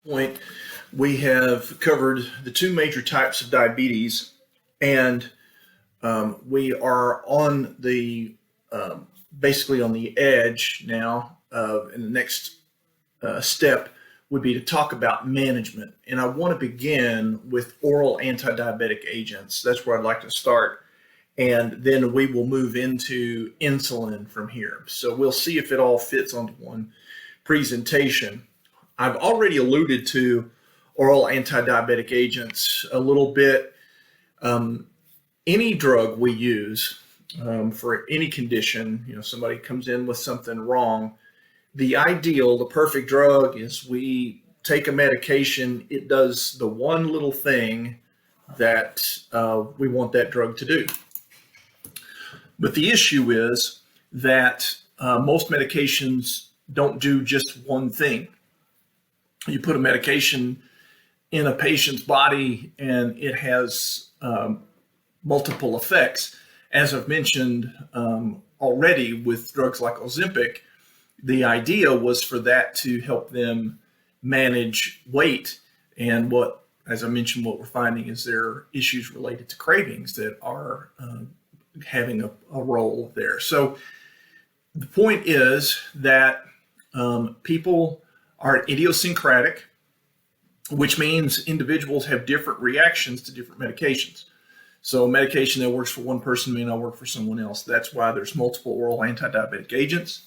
Point, we have covered the two major types of diabetes, and we are on the basically on the edge now. And the next step would be to talk about management. And I want to begin with oral anti-diabetic agents. That's where I'd like to start. And then we will move into insulin from here. So we'll see if it all fits onto one presentation. I've already alluded to oral anti-diabetic agents a little bit. Any drug we use for any condition, somebody comes in with something wrong, the perfect drug is we take a medication, it does the one little thing that we want that drug to do. But the issue is that most medications don't do just one thing. You put a medication in a patient's body and it has multiple effects. As I've mentioned already with drugs like Ozempic, the idea was for that to help them manage weight. And as I mentioned, what we're finding is there are issues related to cravings that are having a role there. So the point is that people are idiosyncratic, which means individuals have different reactions to different medications. So a medication that works for one person may not work for someone else. That's why there's multiple oral anti-diabetic agents.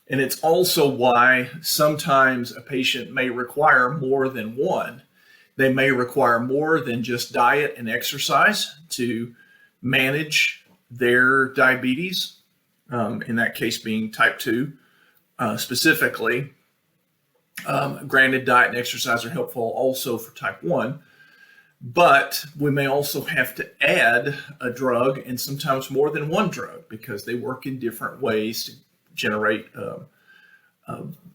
And it's also why sometimes a patient may require more than one. They may require more than just diet and exercise to manage their diabetes, in that case being type 2 specifically. Granted, diet and exercise are helpful also for type 1, but we may also have to add a drug, and sometimes more than one drug, because they work in different ways to generate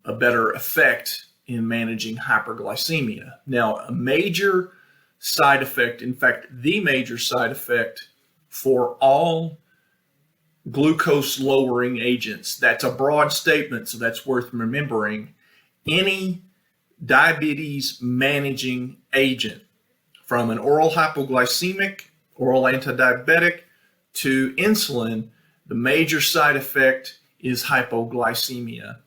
a better effect in managing hyperglycemia. Now, a major side effect, in fact, the major side effect for all glucose lowering agents, that's a broad statement, so that's worth remembering. Any diabetes managing agent, from an oral hypoglycemic, oral antidiabetic, to insulin, the major side effect is hypoglycemia.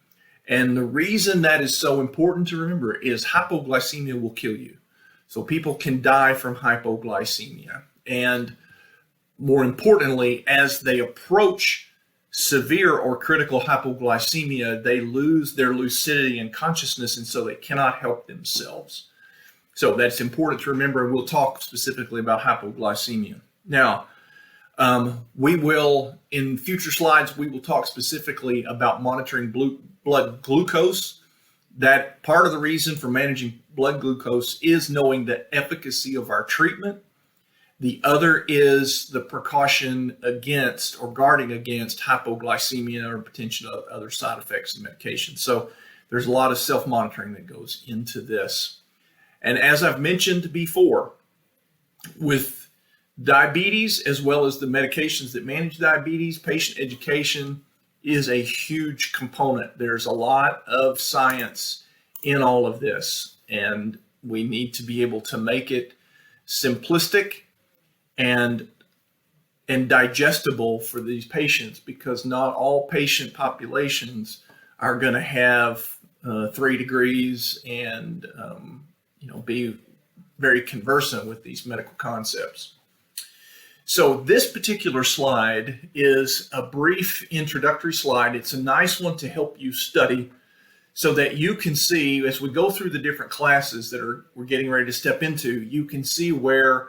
And the reason that is so important to remember is hypoglycemia will kill you. So people can die from hypoglycemia. And more importantly, as they approach severe or critical hypoglycemia, they lose their lucidity and consciousness, and so they cannot help themselves. So that's important to remember, and we'll talk specifically about hypoglycemia. Now, we will, in future slides, we will talk specifically about monitoring blood glucose. That part of the reason for managing blood glucose is knowing the efficacy of our treatment. The other is the precaution against or guarding against hypoglycemia or potential other side effects of medication. So there's a lot of self-monitoring that goes into this. And as I've mentioned before, with diabetes, as well as the medications that manage diabetes, patient education is a huge component. There's a lot of science in all of this, and we need to be able to make it simplistic and digestible for these patients, because not all patient populations are going to have 3 degrees and be very conversant with these medical concepts. So this particular slide is a brief introductory slide. It's a nice one to help you study so that you can see, as we go through the different classes that we're getting ready to step into, you can see where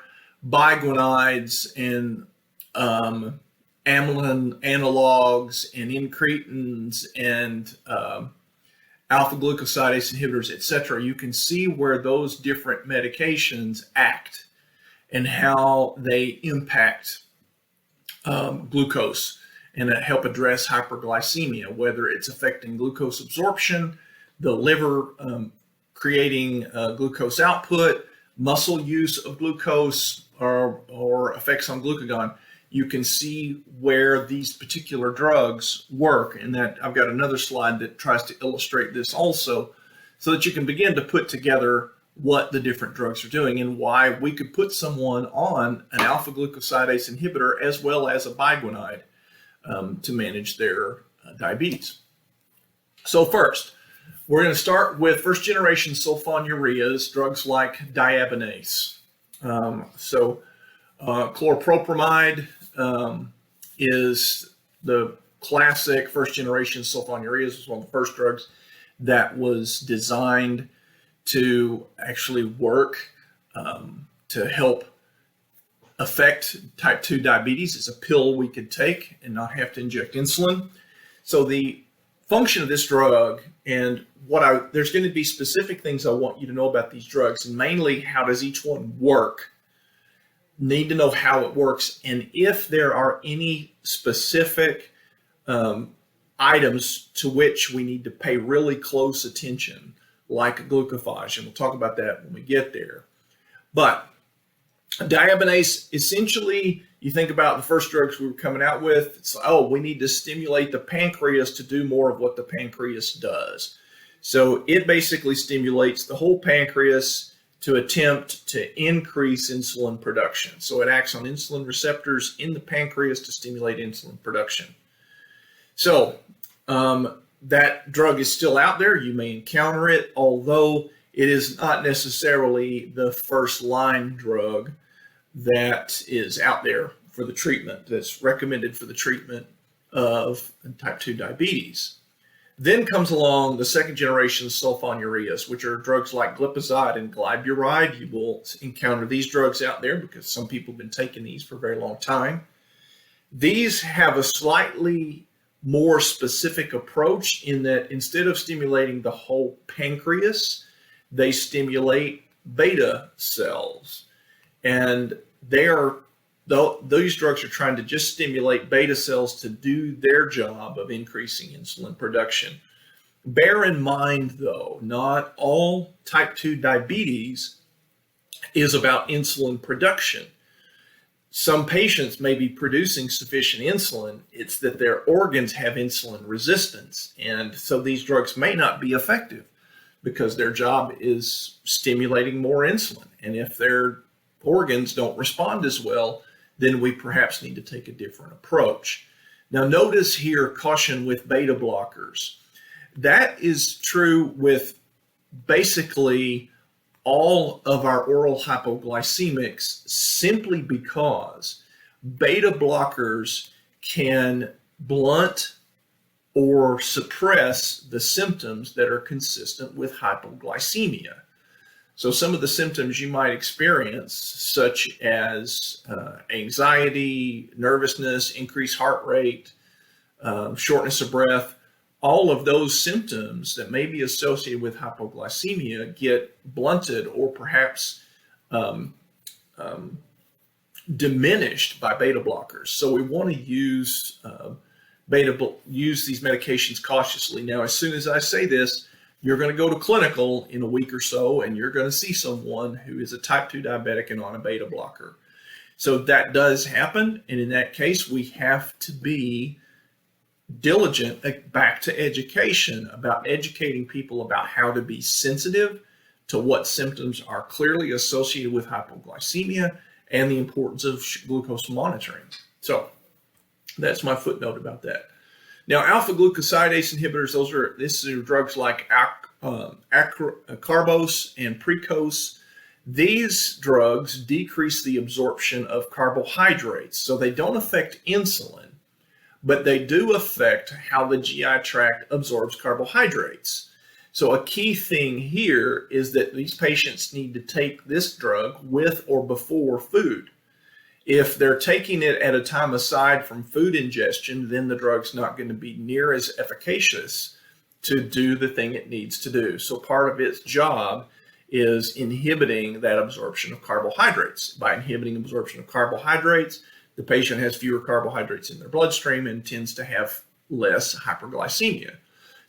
biguanides and amylin analogs and incretins and alpha glucosidase inhibitors, etc. You can see where those different medications act and how they impact glucose and help address hyperglycemia, whether it's affecting glucose absorption, the liver creating glucose output, muscle use of glucose, or effects on glucagon. You can see where these particular drugs work, and that I've got another slide that tries to illustrate this also, so that you can begin to put together what the different drugs are doing and why we could put someone on an alpha glucosidase inhibitor as well as a biguanide to manage their diabetes. So first, we're going to start with first generation sulfonylureas, drugs like diabinase. Chloropropamide is the classic first generation sulfonylureas. It was one of the first drugs that was designed to actually work to help affect type 2 diabetes. It's a pill we could take and not have to inject insulin. So the function of this drug, and there's going to be specific things I want you to know about these drugs, and mainly how does each one work. Need to know how it works, and if there are any specific items to which we need to pay really close attention, like glucophage, and we'll talk about that when we get there. But diabinase, essentially, you think about the first drugs we were coming out with, it's, we need to stimulate the pancreas to do more of what the pancreas does. So it basically stimulates the whole pancreas to attempt to increase insulin production. So it acts on insulin receptors in the pancreas to stimulate insulin production. So that drug is still out there. You may encounter it, although it is not necessarily the first line drug that is out there for the treatment, that's recommended for the treatment of type 2 diabetes. Then comes along the second generation sulfonylureas, which are drugs like glipizide and glyburide. You will encounter these drugs out there because some people have been taking these for a very long time. These have a slightly more specific approach in that instead of stimulating the whole pancreas, they stimulate beta cells. And these drugs are trying to just stimulate beta cells to do their job of increasing insulin production. Bear in mind, though, not all type 2 diabetes is about insulin production. Some patients may be producing sufficient insulin. It's that their organs have insulin resistance. And so these drugs may not be effective because their job is stimulating more insulin. And if their organs don't respond as well, then we perhaps need to take a different approach. Now, notice here, caution with beta blockers. That is true with basically all of our oral hypoglycemics, simply because beta blockers can blunt or suppress the symptoms that are consistent with hypoglycemia. So some of the symptoms you might experience, such as anxiety, nervousness, increased heart rate, shortness of breath, all of those symptoms that may be associated with hypoglycemia get blunted or perhaps diminished by beta blockers. So we want to use these medications cautiously. Now, as soon as I say this, you're going to go to clinical in a week or so, and you're going to see someone who is a type 2 diabetic and on a beta blocker. So that does happen, and in that case, we have to be diligent back to education about educating people about how to be sensitive to what symptoms are clearly associated with hypoglycemia and the importance of glucose monitoring. So that's my footnote about that. Now, alpha glucosidase inhibitors, this are drugs like carbose and precose. These drugs decrease the absorption of carbohydrates, so they don't affect insulin, but they do affect how the GI tract absorbs carbohydrates. So a key thing here is that these patients need to take this drug with or before food. If they're taking it at a time aside from food ingestion, then the drug's not going to be near as efficacious to do the thing it needs to do. So part of its job is inhibiting that absorption of carbohydrates. By inhibiting absorption of carbohydrates, the patient has fewer carbohydrates in their bloodstream and tends to have less hyperglycemia.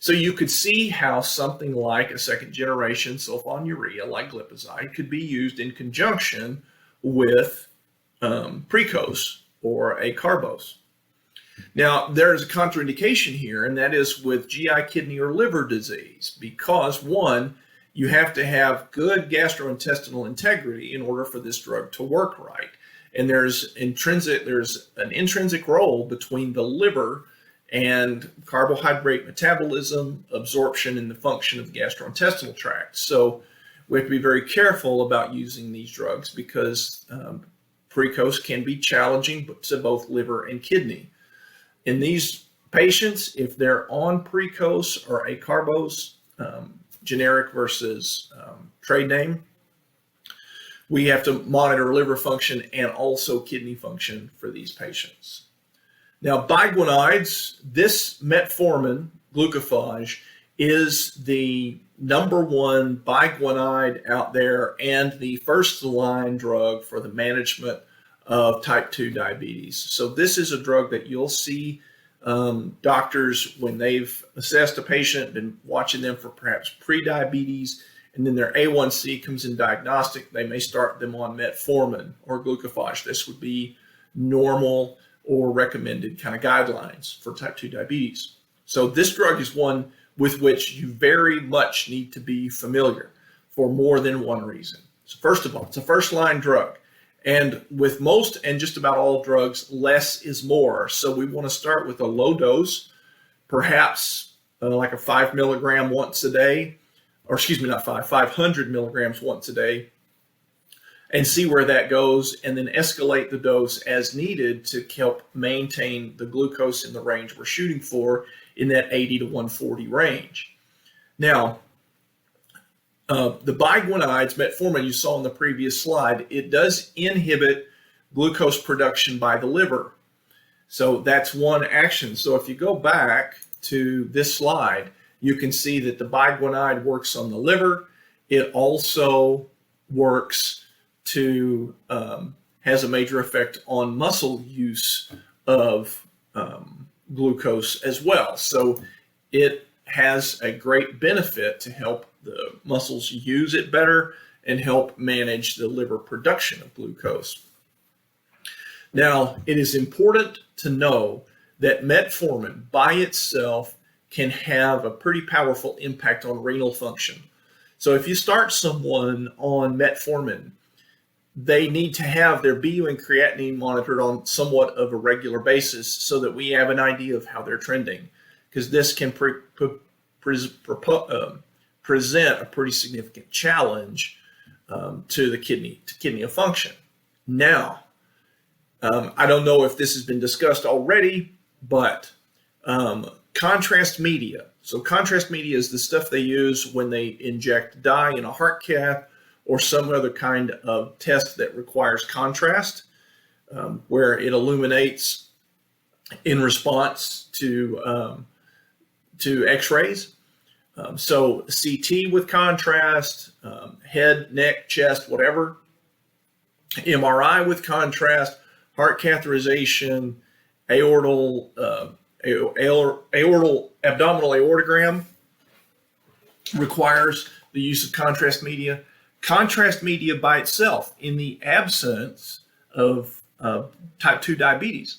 So you could see how something like a second generation sulfonylurea like glipizide could be used in conjunction with precose or a carbose. Now, there's a contraindication here, and that is with GI, kidney, or liver disease, because one, you have to have good gastrointestinal integrity in order for this drug to work right. And there's an intrinsic role between the liver and carbohydrate metabolism, absorption, and the function of the gastrointestinal tract. So we have to be very careful about using these drugs because Precose can be challenging to both liver and kidney. In these patients, if they're on Precose or acarbose, generic versus trade name, we have to monitor liver function and also kidney function for these patients. Now, biguanides, this metformin glucophage is the #1 biguanide out there and the first line drug for the management of type 2 diabetes. So this is a drug that you'll see doctors when they've assessed a patient, been watching them for perhaps pre-diabetes, and then their A1C comes in diagnostic, they may start them on metformin or glucophage. This would be normal or recommended kind of guidelines for type 2 diabetes. So this drug is one with which you very much need to be familiar for more than one reason. So first of all, it's a first line drug. And with most and just about all drugs, less is more. So we want to start with a low dose, perhaps like a 5 milligram once a day, or excuse me, not 500 milligrams once a day, and see where that goes, and then escalate the dose as needed to help maintain the glucose in the range we're shooting for in that 80 to 140 range. Now, the biguanides, metformin you saw in the previous slide, it does inhibit glucose production by the liver. So that's one action. So if you go back to this slide, you can see that the biguanide works on the liver. It also works to, has a major effect on muscle use of glucose as well. So it has a great benefit to help the muscles use it better and help manage the liver production of glucose. Now, it is important to know that metformin by itself can have a pretty powerful impact on renal function. So if you start someone on metformin, they need to have their BU and creatinine monitored on somewhat of a regular basis so that we have an idea of how they're trending, because this can present a pretty significant challenge to the kidney function. Now, I don't know if this has been discussed already, but contrast media. So contrast media is the stuff they use when they inject dye in a heart cath or some other kind of test that requires contrast, where it illuminates in response to X-rays. So CT with contrast, head, neck, chest, whatever. MRI with contrast, heart catheterization, abdominal aortogram requires the use of contrast media. Contrast media by itself, in the absence of type 2 diabetes,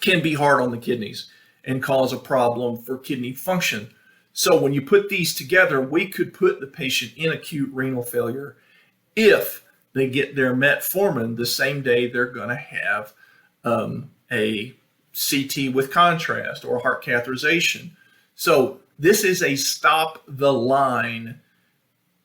can be hard on the kidneys and cause a problem for kidney function. So when you put these together, we could put the patient in acute renal failure if they get their metformin the same day they're going to have a CT with contrast or heart catheterization. So this is a stop the line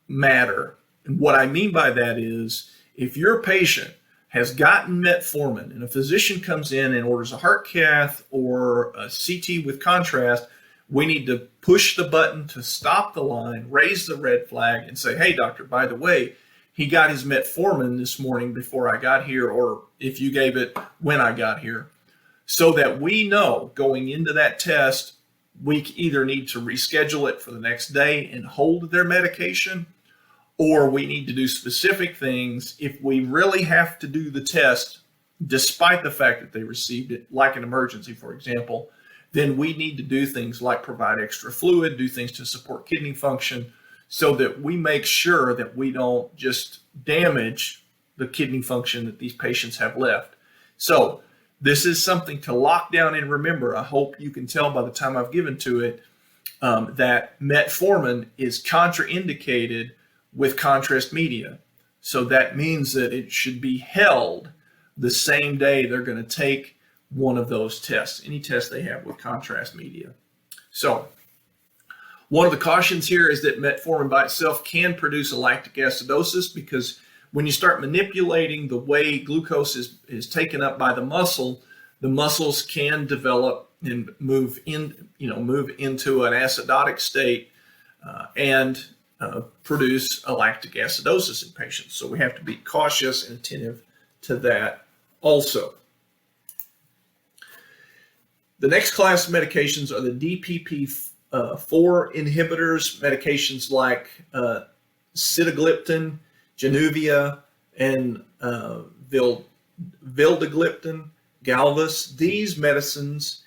matter. And what I mean by that is, if your patient has gotten metformin and a physician comes in and orders a heart cath or a CT with contrast, we need to push the button to stop the line, raise the red flag, and say, hey, doctor, by the way, he got his metformin this morning before I got here, or if you gave it when I got here, so that we know going into that test, we either need to reschedule it for the next day and hold their medication, or we need to do specific things if we really have to do the test, despite the fact that they received it, like an emergency, for example. Then we need to do things like provide extra fluid, do things to support kidney function, so that we make sure that we don't just damage the kidney function that these patients have left. So this is something to lock down and remember. I hope you can tell by the time I've given to it that metformin is contraindicated with contrast media. So that means that it should be held the same day they're going to take one of those tests, any test they have with contrast media. So one of the cautions here is that metformin by itself can produce a lactic acidosis, because when you start manipulating the way glucose is taken up by the muscles can develop and move into an acidotic state and produce a lactic acidosis in patients. So we have to be cautious and attentive to that also. The next class of medications are the DPP-4 inhibitors, medications like sitagliptin, Januvia, and vildagliptin, Galvus. These medicines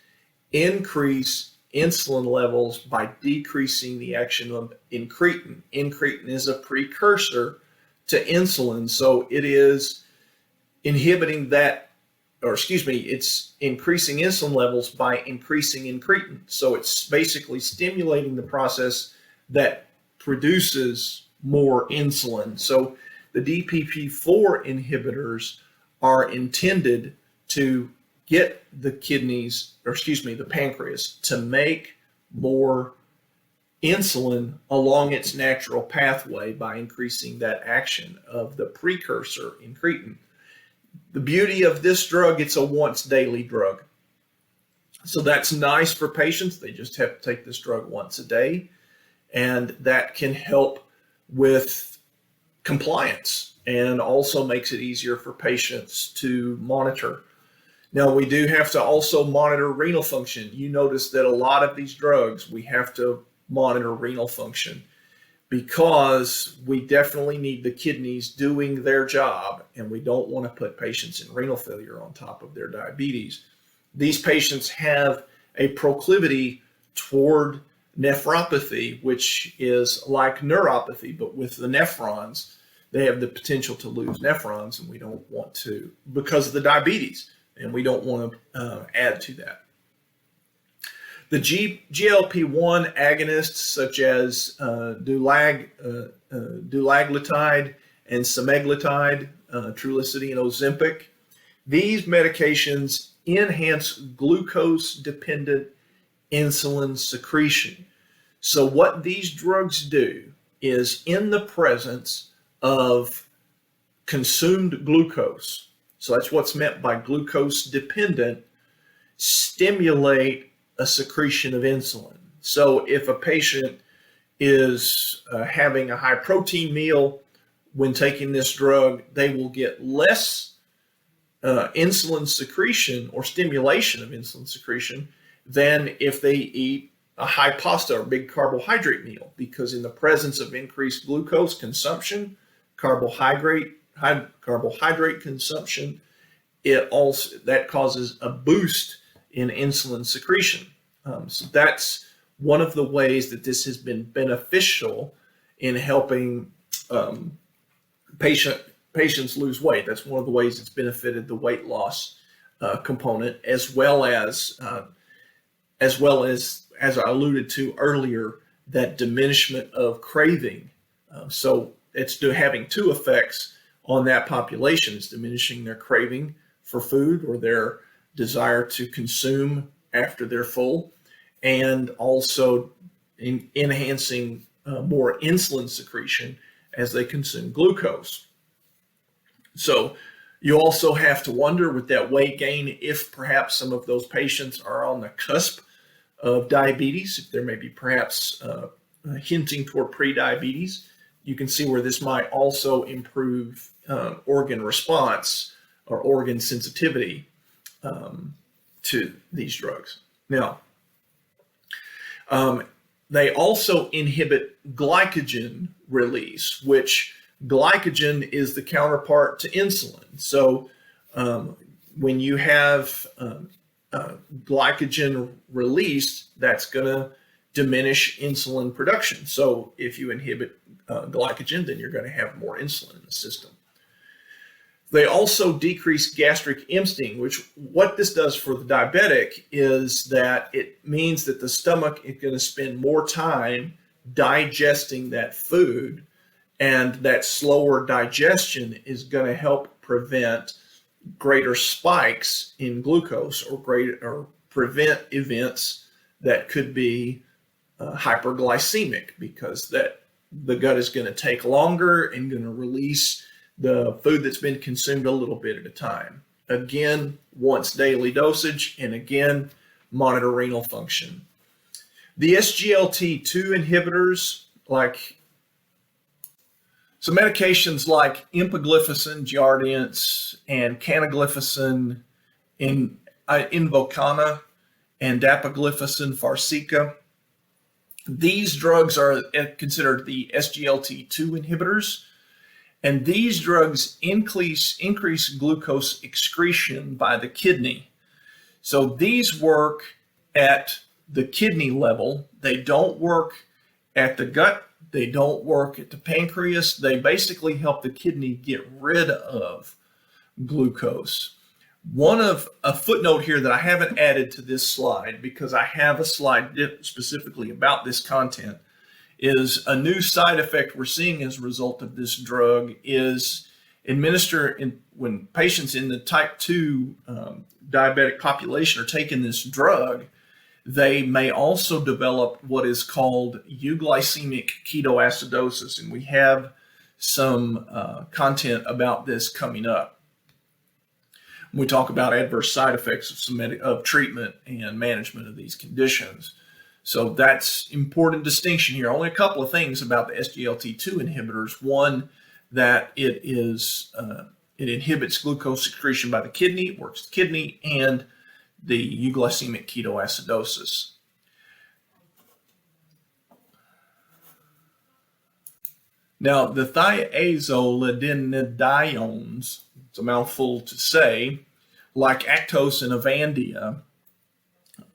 increase insulin levels by decreasing the action of incretin. Incretin is a precursor to insulin, so it is inhibiting that, it's increasing insulin levels by increasing incretin. So it's basically stimulating the process that produces more insulin. So the DPP-4 inhibitors are intended to get the the pancreas to make more insulin along its natural pathway by increasing that action of the precursor incretin. The beauty of this drug, it's a once daily drug. So that's nice for patients. They just have to take this drug once a day, and that can help with compliance and also makes it easier for patients to monitor. Now, we do have to also monitor renal function. You notice that a lot of these drugs, we have to monitor renal function because we definitely need the kidneys doing their job, and we don't want to put patients in renal failure on top of their diabetes. These patients have a proclivity toward nephropathy, which is like neuropathy, but with the nephrons, they have the potential to lose nephrons, and we don't want to, because of the diabetes, and we don't want to add to that. The GLP-1 agonists, such as dulaglutide and semaglutide, Trulicity and Ozempic, these medications enhance glucose-dependent insulin secretion. So what these drugs do is, in the presence of consumed glucose, so that's what's meant by glucose-dependent, stimulate a secretion of insulin. So if a patient is having a high protein meal when taking this drug, they will get less insulin secretion or stimulation of insulin secretion than if they eat a high pasta or big carbohydrate meal, because in the presence of increased glucose consumption, carbohydrate consumption, that causes a boost in insulin secretion. So that's one of the ways that this has been beneficial in helping patients lose weight. That's one of the ways it's benefited the weight loss component, as well as I alluded to earlier, that diminishment of craving. So it's having two effects on that population. It's diminishing their craving for food or their desire to consume after they're full, and also enhancing more insulin secretion as they consume glucose. So you also have to wonder, with that weight gain, if perhaps some of those patients are on the cusp of diabetes, if there may be perhaps hinting toward prediabetes. You can see where this might also improve organ response or organ sensitivity to these drugs. Now, they also inhibit glycogen release, which glycogen is the counterpart to insulin. So when you have glycogen released, that's going to diminish insulin production. So if you inhibit glycogen, then you're going to have more insulin in the system. They also decrease gastric emptying, which what this does for the diabetic is that it means that the stomach is going to spend more time digesting that food, and that slower digestion is going to help prevent greater spikes in glucose or prevent events that could be hyperglycemic, because that the gut is going to take longer and going to release the food that's been consumed a little bit at a time. Again, once daily dosage, and again, monitor renal function. The SGLT2 inhibitors, like some medications like empagliflozin, Jardiance, and canagliflozin, Invokana, and dapagliflozin, Farxiga. These drugs are considered the SGLT2 inhibitors, and these drugs increase glucose excretion by the kidney. So these work at the kidney level. They don't work at the gut. They don't work at the pancreas. They basically help the kidney get rid of glucose. A footnote here that I haven't added to this slide, because I have a slide specifically about this content, is a new side effect we're seeing as a result of this drug is when patients in the type 2 diabetic population are taking this drug, they may also develop what is called euglycemic ketoacidosis, and we have some content about this coming up. We talk about adverse side effects of treatment and management of these conditions. So that's important distinction here. Only a couple of things about the SGLT2 inhibitors. One, that it inhibits glucose excretion by the kidney, it works the kidney, and the euglycemic ketoacidosis. Now, the thiazolidinediones, it's a mouthful to say, like Actos and Avandia,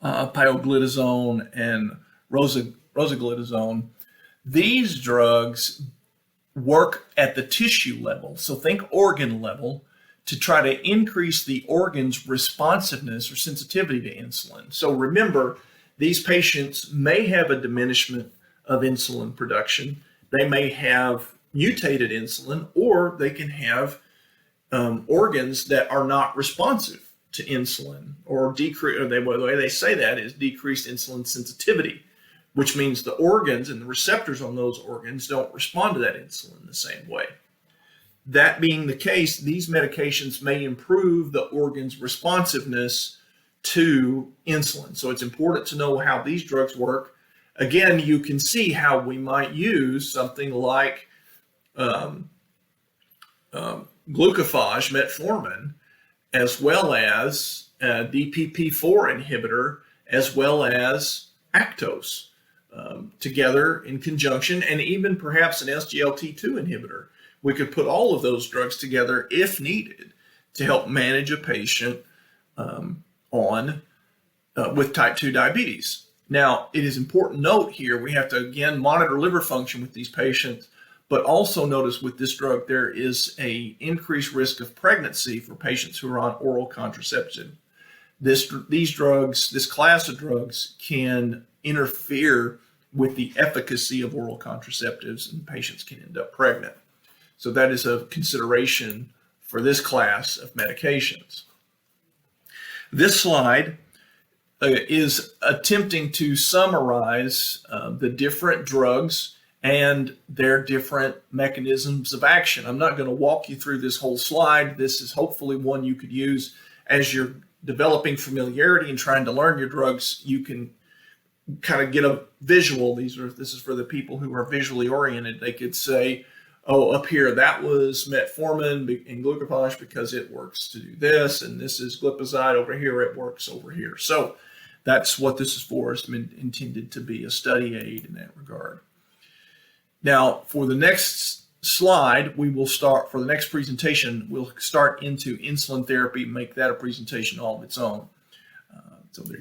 pioglitazone and rosiglitazone, these drugs work at the tissue level. So think organ level, to try to increase the organ's responsiveness or sensitivity to insulin. So remember, these patients may have a diminishment of insulin production. They may have mutated insulin, or they can have organs that are not responsive to insulin, or the way they say that is decreased insulin sensitivity, which means the organs and the receptors on those organs don't respond to that insulin the same way. That being the case, these medications may improve the organ's responsiveness to insulin. So it's important to know how these drugs work. Again, you can see how we might use something like glucophage, metformin, as well as a DPP4 inhibitor, as well as Actos, together in conjunction, and even perhaps an SGLT2 inhibitor. We could put all of those drugs together if needed to help manage a patient with type 2 diabetes. Now, it is important to note here, we have to again monitor liver function with these patients, but also notice with this drug, there is an increased risk of pregnancy for patients who are on oral contraception. These drugs, this class of drugs, can interfere with the efficacy of oral contraceptives, and patients can end up pregnant. So that is a consideration for this class of medications. This slide is attempting to summarize the different drugs and their different mechanisms of action. I'm not going to walk you through this whole slide. This is hopefully one you could use as you're developing familiarity and trying to learn your drugs. You can kind of get a visual. This is for the people who are visually oriented. They could say, oh, up here, that was metformin and glucophage because it works to do this, and this is glipizide over here, it works over here. So that's what this is for. It's intended to be a study aid in that regard. Now, for the next slide, for the next presentation, we'll start into insulin therapy, make that a presentation all of its own. So there